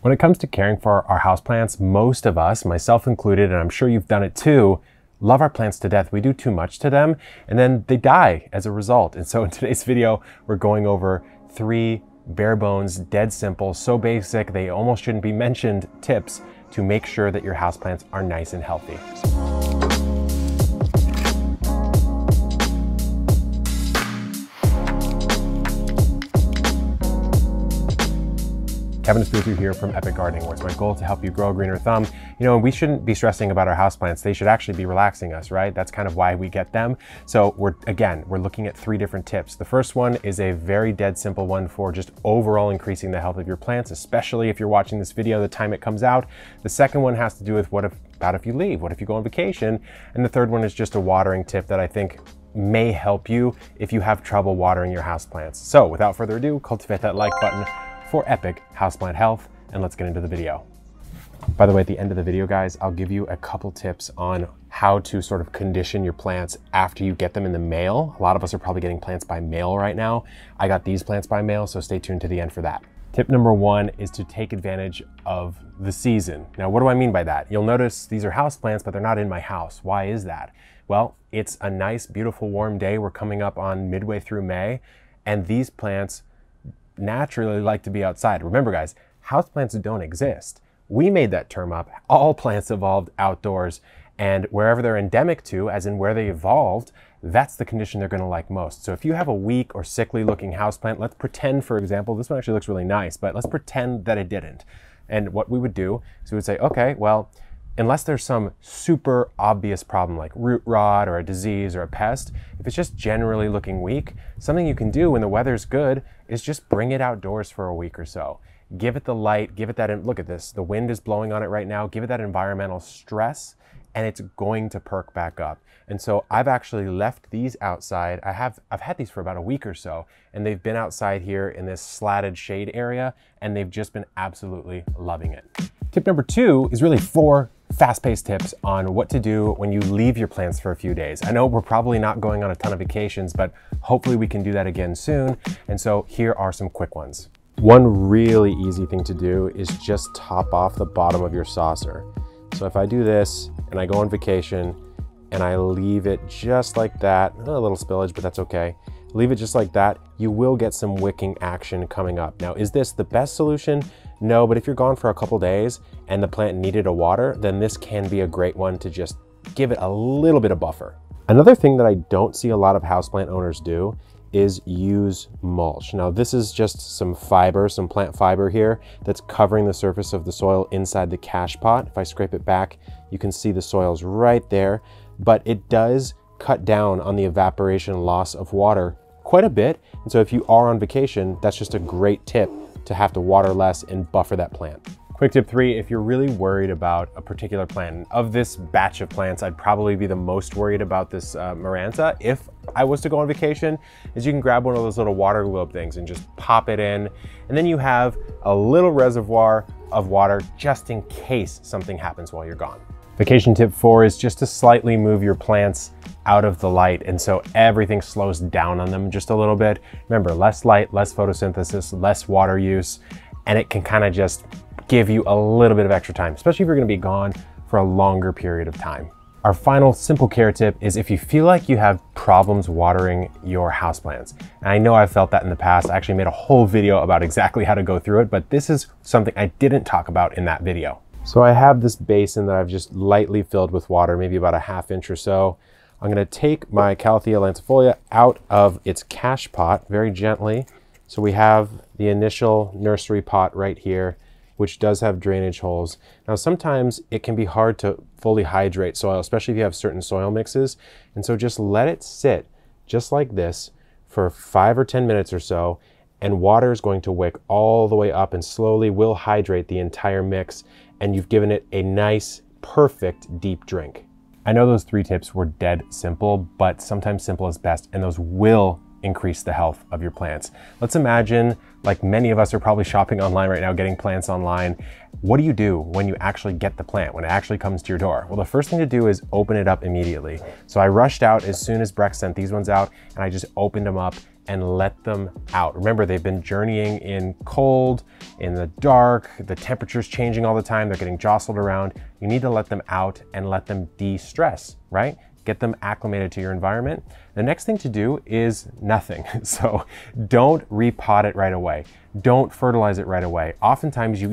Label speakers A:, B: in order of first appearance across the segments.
A: When it comes to caring for our houseplants, most of us, myself included, and I'm sure you've done it too, love our plants to death. We do too much to them and then they die as a result. And so in today's video, we're going over 3 bare bones, dead simple, so basic they almost shouldn't be mentioned tips to make sure that your houseplants are nice and healthy. Kevin Spooter here from Epic Gardening, where it's my goal to help you grow a greener thumb. You know, and we shouldn't be stressing about our houseplants. They should actually be relaxing us, right? That's kind of why we get them. So we're looking at 3 different tips. The first one is a very dead simple one for just overall increasing the health of your plants, especially if you're watching this video the time it comes out. The second one has to do with what if you leave? What if you go on vacation? And the third one is just a watering tip that I think may help you if you have trouble watering your houseplants. So without further ado, cultivate that like button for epic houseplant health, and let's get into the video. By the way, at the end of the video, guys, I'll give you a couple tips on how to sort of condition your plants after you get them in the mail. A lot of us are probably getting plants by mail right now. I got these plants by mail, so stay tuned to the end for that. Tip number 1 is to take advantage of the season. Now, what do I mean by that? You'll notice these are houseplants, but they're not in my house. Why is that? Well, it's a nice, beautiful, warm day. We're coming up on midway through May, and these plants naturally like to be outside. Remember, guys, houseplants don't exist. We made that term up. All plants evolved outdoors, and wherever they're endemic to, as in where they evolved, that's the condition they're going to like most. So if you have a weak or sickly looking houseplant, let's pretend, for example, this one actually looks really nice, but let's pretend that it didn't. And what we would do is we would say, okay, well, unless there's some super obvious problem like root rot or a disease or a pest, if it's just generally looking weak, something you can do when the weather's good is just bring it outdoors for a week or so. Give it the light, give it that, look at this, the wind is blowing on it right now, give it that environmental stress, and it's going to perk back up. And so I've actually left these outside. I've had these for about a week or so, and they've been outside here in this slatted shade area, and they've just been absolutely loving it. Tip number 2 is really 4 fast-paced tips on what to do when you leave your plants for a few days. I know we're probably not going on a ton of vacations, but hopefully we can do that again soon. And so here are some quick ones. One really easy thing to do is just top off the bottom of your saucer. So if I do this and I go on vacation and I leave it just like that, a little spillage, but that's okay. Leave it just like that, you will get some wicking action coming up. Now, is this the best solution? No, but if you're gone for a couple days and the plant needed a water, then this can be a great one to just give it a little bit of buffer. Another thing that I don't see a lot of houseplant owners do is use mulch. Now, this is just some fiber, some plant fiber here that's covering the surface of the soil inside the cache pot. If I scrape it back, you can see the soil's right there, but it does cut down on the evaporation loss of water quite a bit. And so if you are on vacation, that's just a great tip to have to water less and buffer that plant. Quick tip 3, if you're really worried about a particular plant, of this batch of plants, I'd probably be the most worried about this Maranta if I was to go on vacation, is you can grab one of those little water globe things and just pop it in. And then you have a little reservoir of water just in case something happens while you're gone. Vacation tip 4 is just to slightly move your plants out of the light, and so everything slows down on them just a little bit. Remember, less light, less photosynthesis, less water use, and it can kind of just give you a little bit of extra time, especially if you're going to be gone for a longer period of time. Our final simple care tip is if you feel like you have problems watering your houseplants. And I know I've felt that in the past. I actually made a whole video about exactly how to go through it, but this is something I didn't talk about in that video. So I have this basin that I've just lightly filled with water, maybe about a ½ inch or so. I'm going to take my Calathea lancifolia out of its cache pot very gently. So we have the initial nursery pot right here, which does have drainage holes. Now, sometimes it can be hard to fully hydrate soil, especially if you have certain soil mixes. And so just let it sit just like this for 5 or 10 minutes or so, and water is going to wick all the way up and slowly will hydrate the entire mix, and you've given it a nice, perfect deep drink. I know those 3 tips were dead simple, but sometimes simple is best, and those will increase the health of your plants. Let's imagine, like many of us are probably shopping online right now, getting plants online. What do you do when you actually get the plant, when it actually comes to your door? Well, the first thing to do is open it up immediately. So I rushed out as soon as Breck sent these ones out, and I just opened them up and let them out. Remember, they've been journeying in cold, in the dark, the temperature's changing all the time, they're getting jostled around. You need to let them out and let them de-stress, right? Get them acclimated to your environment. The next thing to do is nothing. So don't repot it right away. Don't fertilize it right away. Oftentimes you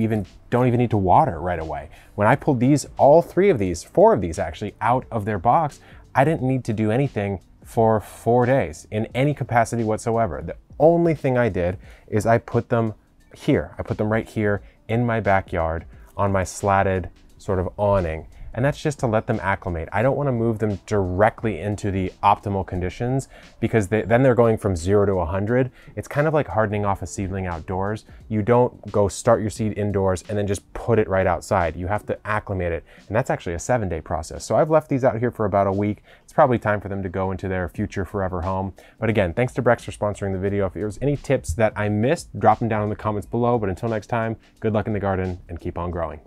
A: don't even need to water right away. When I pulled all 4 of these actually out of their box, I didn't need to do anything for 4 days in any capacity whatsoever. The only thing I did is I put them here. I put them right here in my backyard on my slatted sort of awning. And that's just to let them acclimate. I don't want to move them directly into the optimal conditions because then they're going from 0 to 100. It's kind of like hardening off a seedling outdoors. You don't go start your seed indoors and then just put it right outside. You have to acclimate it. And that's actually a 7-day process. So I've left these out here for about a week. It's probably time for them to go into their future forever home. But again, thanks to Breck for sponsoring the video. If there's any tips that I missed, drop them down in the comments below. But until next time, good luck in the garden and keep on growing.